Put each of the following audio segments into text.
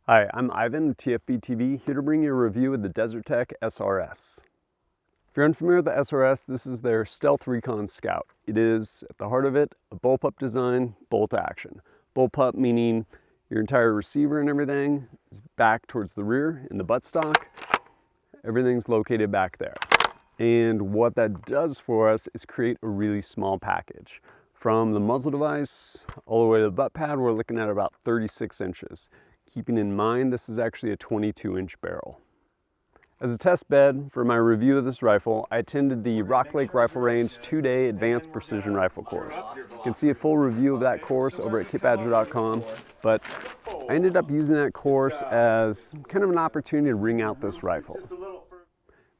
Hi, I'm Ivan with TFBTV, here to bring you a review of the Desert Tech SRS. If you're unfamiliar with the SRS, this is their stealth Recon Scout. It is, at the heart of it, a bullpup design, bolt action. Bullpup meaning your entire receiver and everything is back towards the rear in the buttstock. Everything's located back there. And what that does for us is create a really small package. From the muzzle device all the way to the butt pad, we're looking at about 36 inches. Keeping in mind, this is actually a 22-inch barrel. As a test bed for my review of this rifle, I attended the Rock Lake Rifle Range 2-day Advanced Precision Rifle course. You can see a full review of that course over at kitbadger.com, but I ended up using that course as kind of an opportunity to ring out this rifle.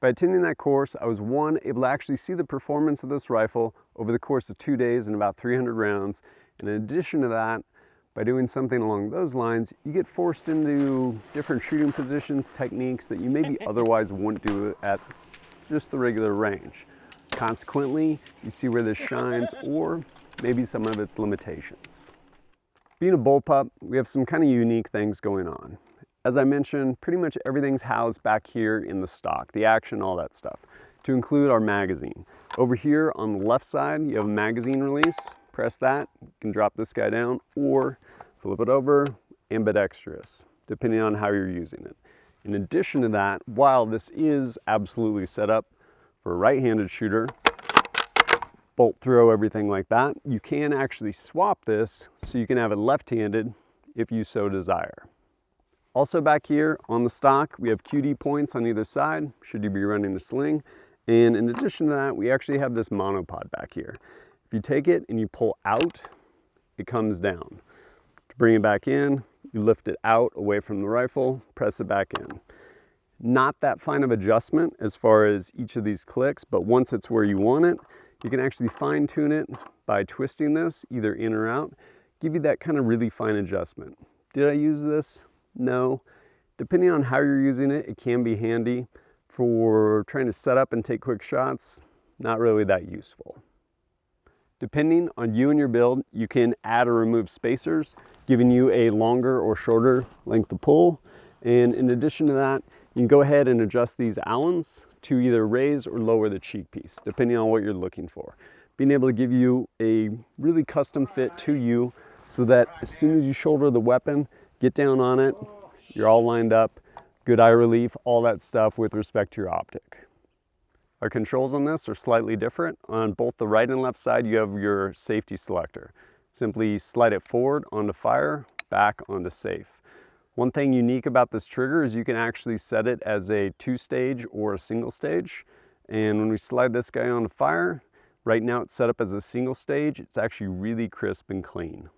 By attending that course, I was able to actually see the performance of this rifle over the course of 2 days in about 300 rounds. And in addition to that, by doing something along those lines, you get forced into different shooting positions, techniques that you maybe otherwise wouldn't do at just the regular range. Consequently, you see where this shines or maybe some of its limitations. Being a bullpup, we have some kind of unique things going on. As I mentioned, pretty much everything's housed back here in the stock, the action, all that stuff, to include our magazine. Over here on the left side, you have a magazine release. Press that, you can drop this guy down or flip it over, ambidextrous, depending on how you're using it. In addition to that, while this is absolutely set up for a right-handed shooter, bolt throw, everything like that, you can actually swap this so you can have it left-handed if you so desire. Also back here on the stock, we have QD points on either side, should you be running a sling. And in addition to that, we actually have this monopod back here. If you take it and you pull out, it comes down. To bring it back in, you lift it out away from the rifle, press it back in. Not that fine of adjustment as far as each of these clicks, but once it's where you want it, you can actually fine tune it by twisting this either in or out, give you that kind of really fine adjustment. Did I use this? No. Depending on how you're using it, it can be handy. For trying to set up and take quick shots, not really that useful. Depending on you and your build, you can add or remove spacers, giving you a longer or shorter length of pull. And in addition to that, you can go ahead and adjust these Allens to either raise or lower the cheek piece, depending on what you're looking for. Being able to give you a really custom fit to you so that as soon as you shoulder the weapon, get down on it, you're all lined up, good eye relief, all that stuff with respect to your optic. Our controls on this are slightly different. On both the right and left side, you have your safety selector. Simply slide it forward onto fire, back onto safe. One thing unique about this trigger is you can actually set it as a 2-stage or a single stage. And when we slide this guy onto fire, right now it's set up as a single stage. It's actually really crisp and clean.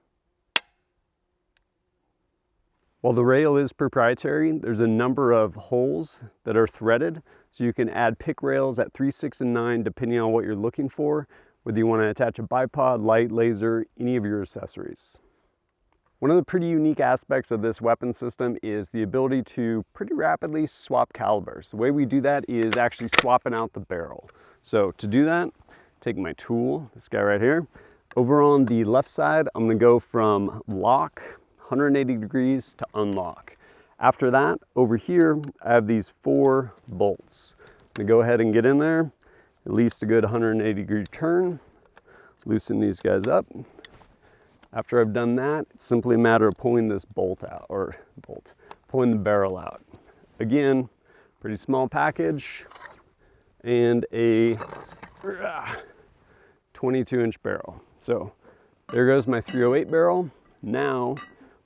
While the rail is proprietary, there's a number of holes that are threaded, so you can add pick rails at 3, 6, and 9 depending on what you're looking for, whether you want to attach a bipod, light, laser, any of your accessories. One of the pretty unique aspects of this weapon system is the ability to pretty rapidly swap calibers. The way we do that is actually swapping out the barrel. So to do that, take my tool, this guy right here. Over on the left side, I'm going to go from lock, 180 degrees to unlock. After that, over here, I have these 4 bolts. I'm gonna go ahead and get in there, at least a good 180 degree turn, loosen these guys up. After I've done that, it's simply a matter of pulling this bolt out, pulling the barrel out. Again, pretty small package and a 22-inch barrel. So there goes my 308 barrel. Now,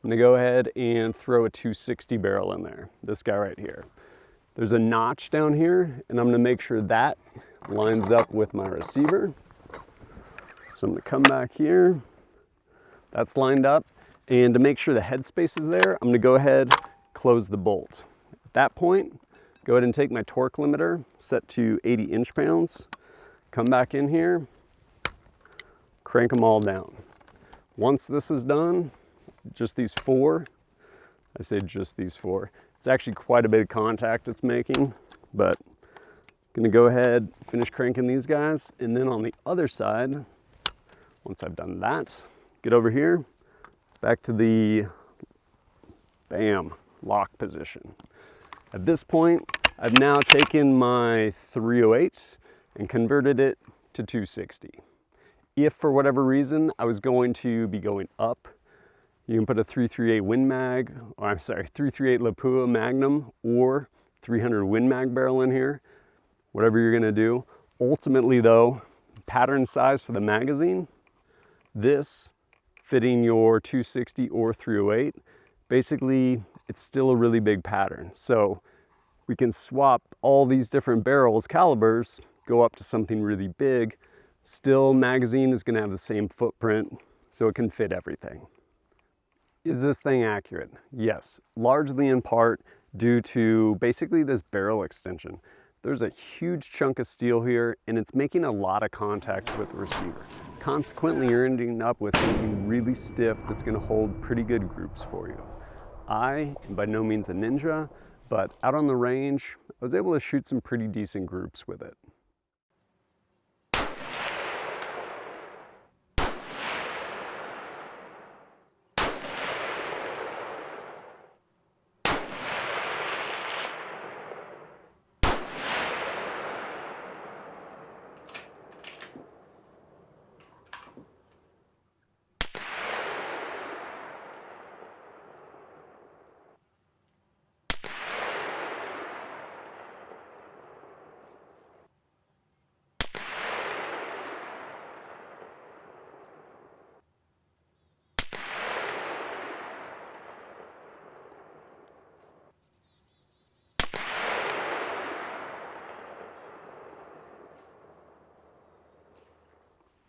I'm gonna go ahead and throw a 260 barrel in there, this guy right here. There's a notch down here, and I'm gonna make sure that lines up with my receiver. So I'm gonna come back here, that's lined up, and to make sure the headspace is there, I'm gonna go ahead, close the bolt. At that point, go ahead and take my torque limiter, set to 80 inch-pounds, come back in here, crank them all down. Once this is done, just these 4, I say just these 4. It's actually quite a bit of contact it's making, but I'm gonna go ahead, finish cranking these guys, and then on the other side, once I've done that, get over here, back to the, bam, lock position. At this point, I've now taken my 308 and converted it to 260. If for whatever reason I was going to be going up, you can put a 338 Win Mag, or I'm sorry, 338 Lapua Magnum or 300 Win Mag barrel in here, whatever you're gonna do. Ultimately though, pattern size for the magazine, this fitting your 260 or 308, basically it's still a really big pattern. So we can swap all these different barrels, calibers, go up to something really big. Still, magazine is gonna have the same footprint, so it can fit everything. Is this thing accurate? Yes, largely in part due to basically this barrel extension. There's a huge chunk of steel here and it's making a lot of contact with the receiver. Consequently, you're ending up with something really stiff that's gonna hold pretty good groups for you. I am by no means a ninja, but out on the range, I was able to shoot some pretty decent groups with it.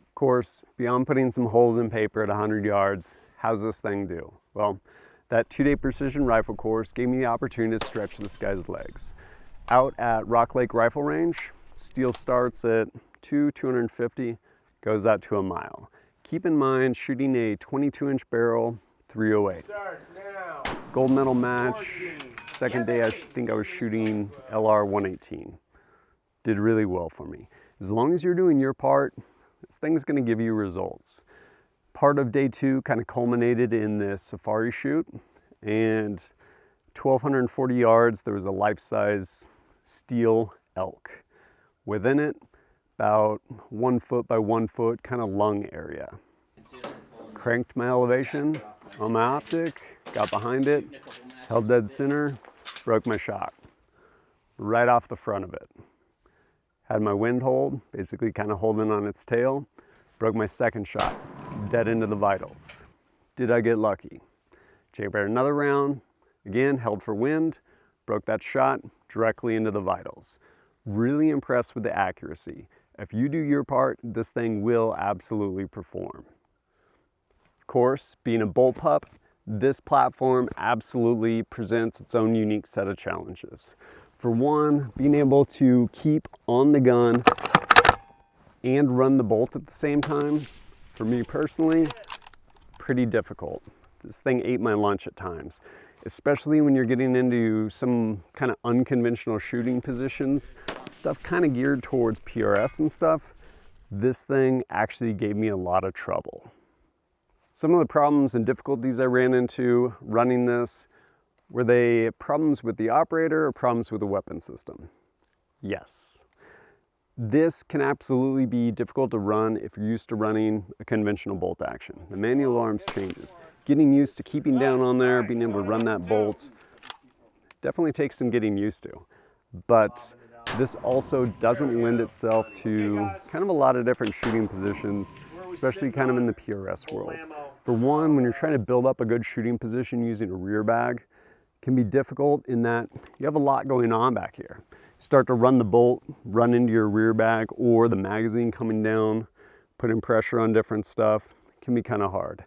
Of course, beyond putting some holes in paper at 100 yards, how's this thing do? Well, that 2-day precision rifle course gave me the opportunity to stretch this guy's legs. Out at Rock Lake Rifle Range, steel starts at 250, goes out to a mile. Keep in mind, shooting a 22-inch barrel, 308. Gold medal match, second day I think I was shooting LR 118. Did really well for me. As long as you're doing your part, this thing's gonna give you results. Part of day 2 kind of culminated in this safari shoot, and 1,240 yards, there was a life-size steel elk. Within it, about 1 foot by 1 foot, kind of lung area. Cranked my elevation on my optic, got behind it, held dead center, broke my shot. Right off the front of it. Had my wind hold, basically kind of holding on its tail, broke my second shot, dead into the vitals. Did I get lucky? Chambered another round, again held for wind, broke that shot directly into the vitals. Really impressed with the accuracy. If you do your part, this thing will absolutely perform. Of course, being a bullpup, this platform absolutely presents its own unique set of challenges. For one, being able to keep on the gun and run the bolt at the same time, for me personally, pretty difficult. This thing ate my lunch at times, especially when you're getting into some kind of unconventional shooting positions, stuff kind of geared towards PRS and stuff. This thing actually gave me a lot of trouble. Some of the problems and difficulties I ran into running this, were they problems with the operator or problems with the weapon system? Yes. This can absolutely be difficult to run if you're used to running a conventional bolt action. The manual arms changes. Getting used to keeping down on there, being able to run that bolt, definitely takes some getting used to. But this also doesn't lend itself to kind of a lot of different shooting positions, especially kind of in the PRS world. For one, when you're trying to build up a good shooting position using a rear bag, can be difficult in that you have a lot going on back here. Start to run the bolt, run into your rear bag or the magazine coming down, putting pressure on different stuff, can be kind of hard.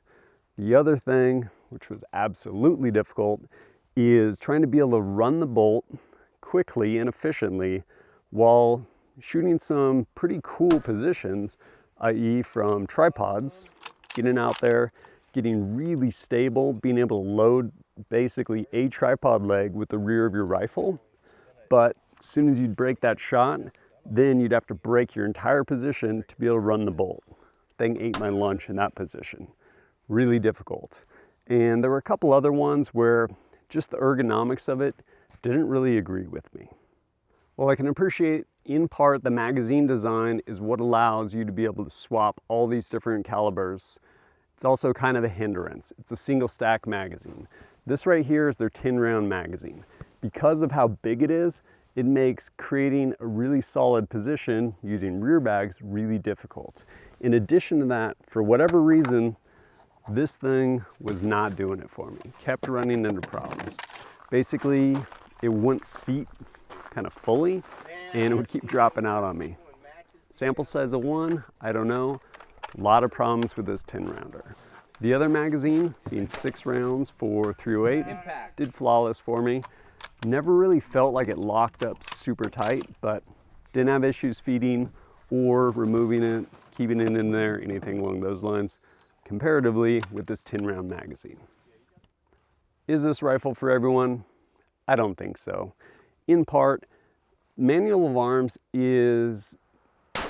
The other thing, which was absolutely difficult, is trying to be able to run the bolt quickly and efficiently while shooting some pretty cool positions, i.e. from tripods, getting out there, getting really stable, being able to load basically a tripod leg with the rear of your rifle. But as soon as you'd break that shot, then you'd have to break your entire position to be able to run the bolt. Thing ate my lunch in that position. Really difficult. And there were a couple other ones where just the ergonomics of it didn't really agree with me. While I can appreciate in part the magazine design is what allows you to be able to swap all these different calibers, it's also kind of a hindrance. It's a single stack magazine. This right here is their 10 round magazine. Because of how big it is, it makes creating a really solid position using rear bags really difficult. In addition to that, for whatever reason, this thing was not doing it for me. Kept running into problems. Basically, it wouldn't seat kind of fully and it would keep dropping out on me. Sample size of 1, I don't know. A lot of problems with this 10 rounder. The other magazine, being 6 rounds for 308, did flawless for me. Never really felt like it locked up super tight, but didn't have issues feeding or removing it, keeping it in there, anything along those lines, comparatively with this 10 round magazine. Is this rifle for everyone? I don't think so. In part, manual of arms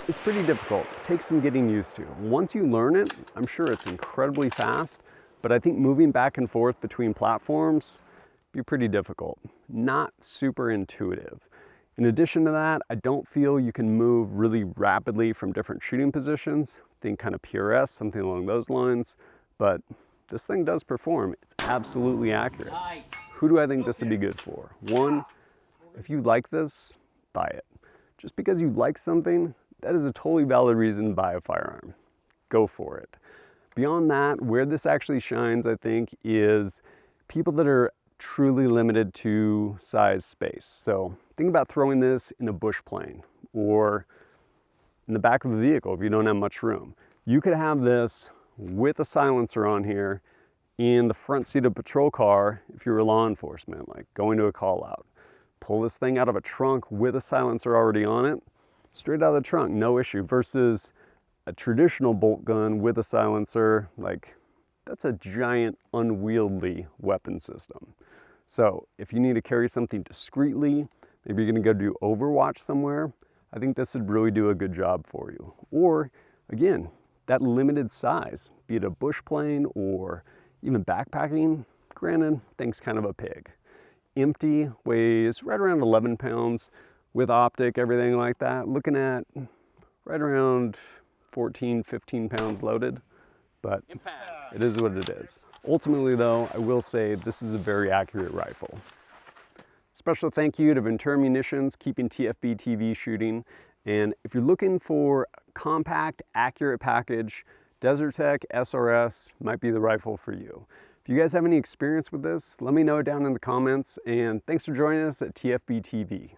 it's pretty difficult. It takes some getting used to. Once you learn it, I'm sure it's incredibly fast, but I think moving back and forth between platforms be pretty difficult. Not super intuitive. In addition to that, I don't feel you can move really rapidly from different shooting positions. Think kind of PRS, something along those lines, but this thing does perform. It's absolutely accurate. Nice. Who do I think this would be good for? One, if you like this, buy it. Just because you like something, that is a totally valid reason to buy a firearm. Go for it. Beyond that, where this actually shines, I think, is people that are truly limited to size space. So think about throwing this in a bush plane or in the back of the vehicle if you don't have much room. You could have this with a silencer on here in the front seat of a patrol car if you're a law enforcement, like going to a call out. Pull this thing out of a trunk with a silencer already on it, straight out of the trunk, no issue, versus a traditional bolt gun with a silencer, like that's a giant unwieldy weapon system. So if you need to carry something discreetly, maybe you're gonna go do Overwatch somewhere, I think this would really do a good job for you. Or again, that limited size, be it a bush plane or even backpacking, granted, thing's kind of a pig. Empty, weighs right around 11 pounds with optic, everything like that. Looking at right around 14, 15 pounds loaded, but it is what it is. Ultimately though, I will say this is a very accurate rifle. Special thank you to Ventura Munitions, keeping TFBTV shooting. And if you're looking for a compact, accurate package, Desert Tech SRS might be the rifle for you. If you guys have any experience with this, let me know down in the comments, and thanks for joining us at TFBTV.